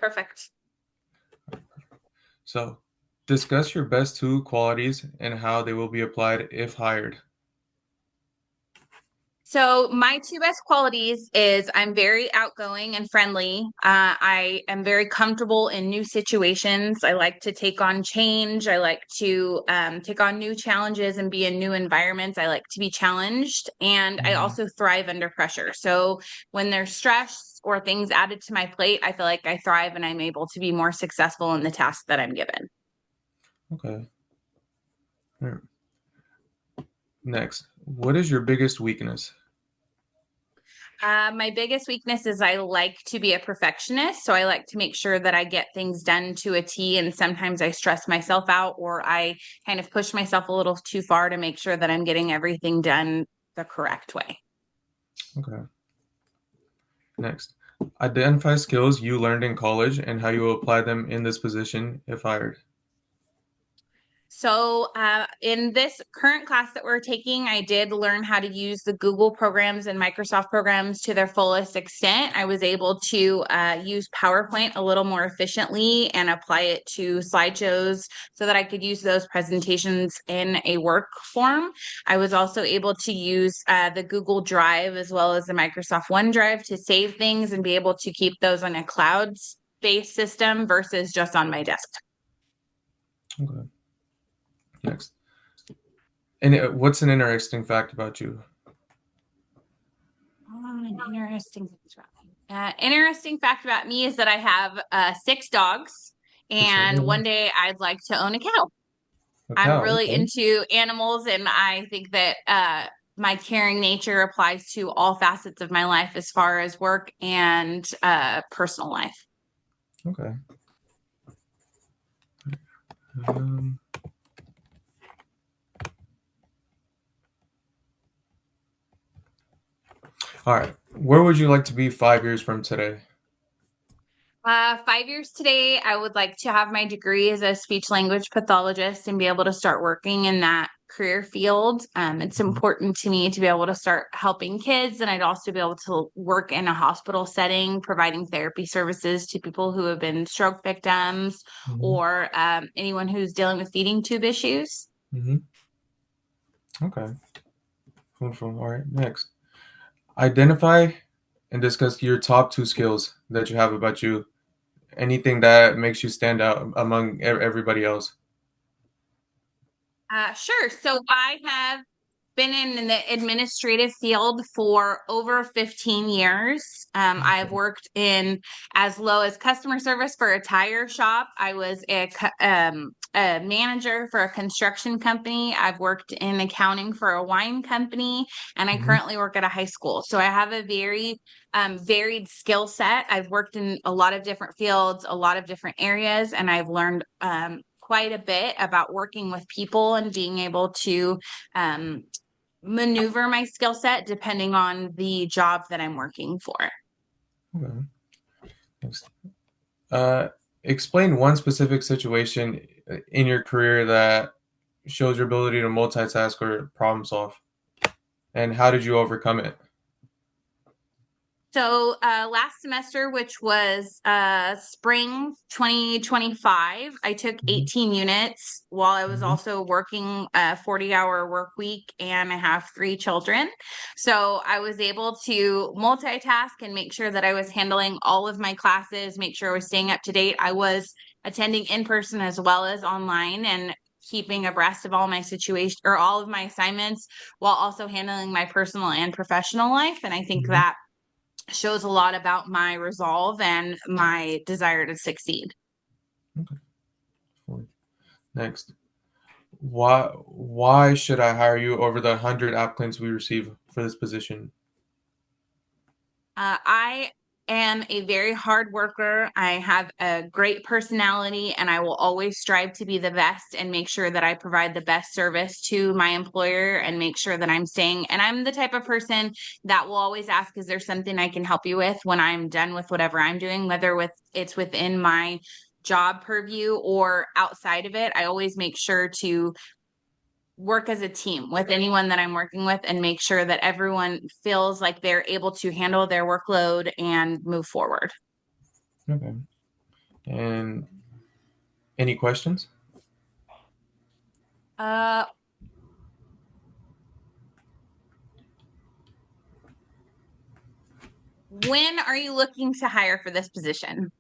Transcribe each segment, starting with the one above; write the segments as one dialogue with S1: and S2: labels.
S1: Perfect.
S2: So, discuss your best two qualities and how they will be applied if hired.
S1: So my two best qualities is I'm very outgoing and friendly. I am very comfortable in new situations. I like to take on change. I like to take on new challenges and be in new environments. I like to be challenged, and I
S2: Mhm.
S1: also thrive under pressure. So when there's stress or things added to my plate, I feel like I thrive and I'm able to be more successful in the task that I'm given.
S2: Okay. All right. Next, what is your biggest weakness?
S1: My biggest weakness is I like to be a perfectionist. So I like to make sure that I get things done to a T. And sometimes I stress myself out or I kind of push myself a little too far to make sure that I'm getting everything done the correct way.
S2: Okay. Next, identify skills you learned in college and how you will apply them in this position if hired.
S1: So, in this current class that we're taking, I did learn how to use the Google programs and Microsoft programs to their fullest extent. I was able to use PowerPoint a little more efficiently and apply it to slideshows so that I could use those presentations in a work form. I was also able to use the Google Drive as well as the Microsoft OneDrive to save things and be able to keep those on a cloud-based system versus just on my desktop.
S2: Okay. Next, and what's an interesting fact about you?
S1: An interesting fact about me is that I have six dogs,
S2: Six dogs.
S1: and
S2: Oh,
S1: one
S2: wow.
S1: day I'd like to own a cow.
S2: A
S1: I'm
S2: cow.
S1: really
S2: Okay.
S1: into animals, and I think that my caring nature applies to all facets of my life as far as work and personal life.
S2: Okay. Um, all right. Where would you like to be 5 years from today?
S1: 5 years today, I would like to have my degree as a speech language pathologist and be able to start working in that career field. It's
S2: Mhm.
S1: important to me to be able to start helping kids, and I'd also be able to work in a hospital setting, providing therapy services to people who have been stroke victims
S2: Mhm.
S1: or anyone who's dealing with feeding tube issues.
S2: Mhm. Okay. Wonderful. All right. Next, identify and discuss your top two skills that you have about you. Anything that makes you stand out among everybody else.
S1: Sure. So I have been in the administrative field for over 15 years. I've
S2: Okay.
S1: worked in as low as customer service for a tire shop. I was a manager for a construction company. I've worked in accounting for a wine company, and I
S2: Mhm.
S1: currently work at a high school. So I have a very varied skill set. I've worked in a lot of different fields, a lot of different areas, and I've learned quite a bit about working with people and being able to um, maneuver my skill set depending on the job that I'm working for.
S2: Okay. Next. Uh, explain one specific situation in your career that shows your ability to multitask or problem solve, and how did you overcome it?
S1: So last semester, which was spring 2025, I took
S2: Mhm.
S1: 18 units while I was
S2: Mhm.
S1: also working a 40-hour work week, and I have three children. So I was able to multitask and make sure that I was handling all of my classes, make sure I was staying up to date. I was attending in person as well as online and keeping abreast of all my situation or all of my assignments while also handling my personal and professional life. And I think
S2: Mhm.
S1: that shows a lot about my resolve and my desire to succeed.
S2: Okay. Fine. Next, why should I hire you over the 100 applicants we receive for this position?
S1: I am a very hard worker. I have a great personality, and I will always strive to be the best and make sure that I provide the best service to my employer and make sure that I'm staying. And I'm the type of person that will always ask, is there something I can help you with when I'm done with whatever I'm doing, whether it's within my job purview or outside of it. I always make sure to work as a team with anyone that I'm working with and make sure that everyone feels like they're able to handle their workload and move forward.
S2: Okay. And any questions?
S1: Uh, when are you looking to hire for this position?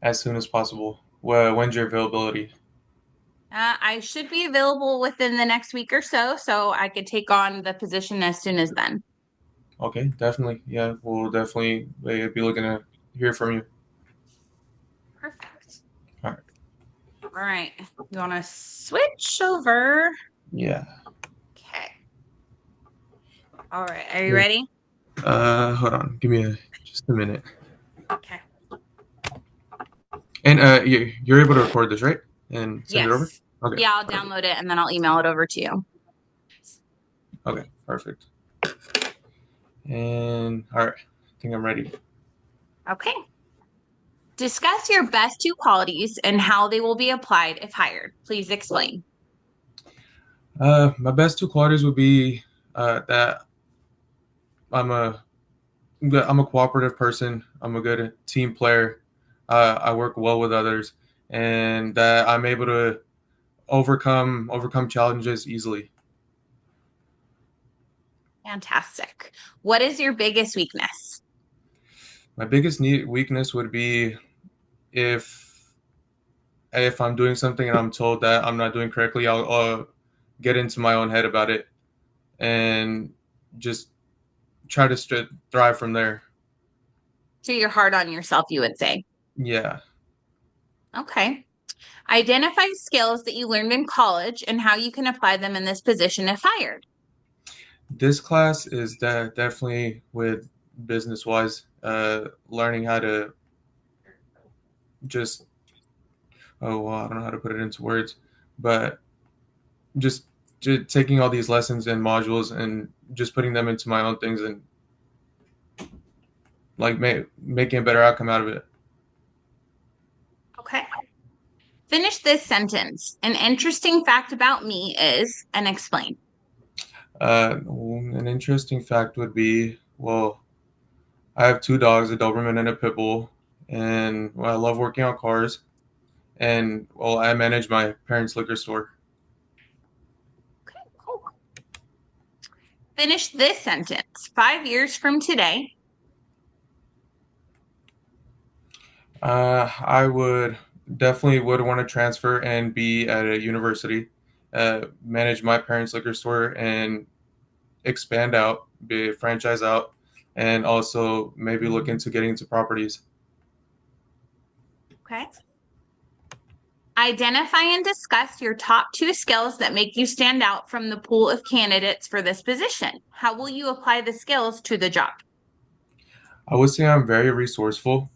S2: As soon as possible. Well, when's your availability?
S1: I should be available within the next week or so, so I could take on the position as soon as then.
S2: Okay, definitely. Yeah, we'll definitely be looking to hear from you.
S1: Perfect.
S2: All right.
S1: All right. You want to switch over?
S2: Yeah.
S1: Okay. All right. Are you ready?
S2: Hold on. Give me just a minute.
S1: Okay.
S2: And you're able to record this, right? And send it over?
S1: Yes.
S2: Okay,
S1: Yeah, I'll
S2: perfect.
S1: download it and then I'll email it over to you.
S2: Okay, perfect. And all right, I think I'm ready.
S1: Okay. Discuss your best two qualities and how they will be applied if hired. Please explain.
S2: My best two qualities would be that I'm a I'm a cooperative person. I'm a good team player. I work well with others, and that I'm able to overcome challenges easily.
S1: Fantastic. What is your biggest weakness?
S2: My biggest weakness would be if if I'm doing something and I'm told that I'm not doing correctly, I'll get into my own head about it and just try to thrive from there.
S1: So you're hard on yourself, you would say.
S2: Yeah,
S1: Okay. Identify skills that you learned in college and how you can apply them in this position if hired.
S2: this class is definitely with business wise, learning how to just well, I don't know how to put it into words, but just, taking all these lessons and modules and just putting them into my own things and like making a better outcome out of it.
S1: Okay. Finish this sentence. An interesting fact about me is, and explain.
S2: An interesting fact would be, well, I have two dogs, a Doberman and a Pit Bull, and well, I love working on cars. And well, I manage my parents' liquor store.
S1: Okay, cool. Finish this sentence. 5 years from today.
S2: I would definitely would want to transfer and be at a university, manage my parents' liquor store, and expand out, be a franchise out, and also maybe look into getting into properties.
S1: Okay. Identify and discuss your top two skills that make you stand out from the pool of candidates for this position. How will you apply the skills to the job?
S2: I would say I'm very resourceful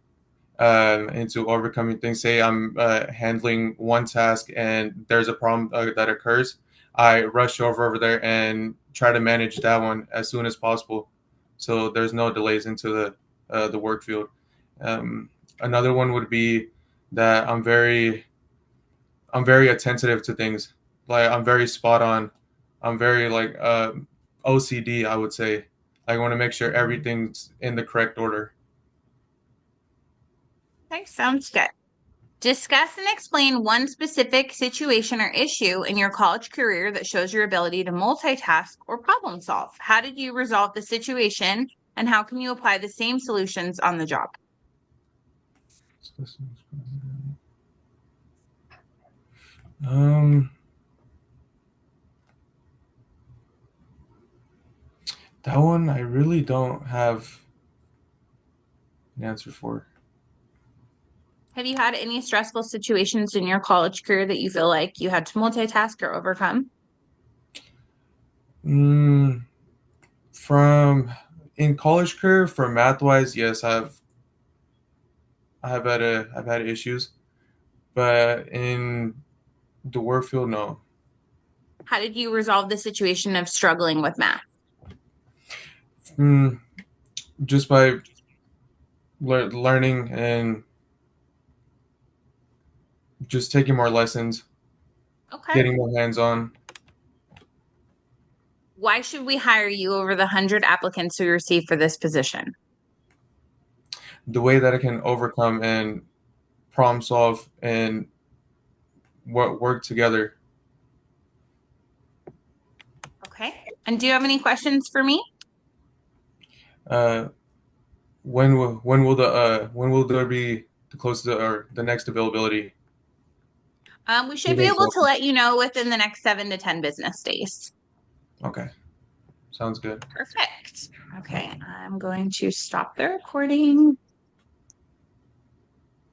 S2: into overcoming things. Say I'm handling one task and there's a problem that occurs, I rush over there and try to manage that one as soon as possible, so there's no delays into the work field. Another one would be that I'm very attentive to things. Like I'm very spot on. I'm very like OCD. I would say I want to make sure everything's in the correct order.
S1: Okay, sounds good. Discuss and explain one specific situation or issue in your college career that shows your ability to multitask or problem solve. How did you resolve the situation and how can you apply the same solutions on the job?
S2: Um, that one I really don't have an answer for.
S1: Have you had any stressful situations in your college career that you feel like you had to multitask or overcome?
S2: Mm, from in college career, for math wise, yes, I've had issues, but in the work field, no.
S1: How did you resolve the situation of struggling with math?
S2: Mm, just by learning and just taking more lessons,
S1: Okay.
S2: getting more hands on.
S1: Why should we hire you over the 100 applicants we received for this position?
S2: The way that I can overcome and problem solve and work together.
S1: Okay. And do you have any questions for me?
S2: Uh, when will there be the closest or the next availability?
S1: We should be
S2: Today's
S1: able to
S2: open.
S1: let you know within the next 7 to 10 business days.
S2: Okay, sounds good.
S1: Perfect. Okay, I'm going to stop the recording.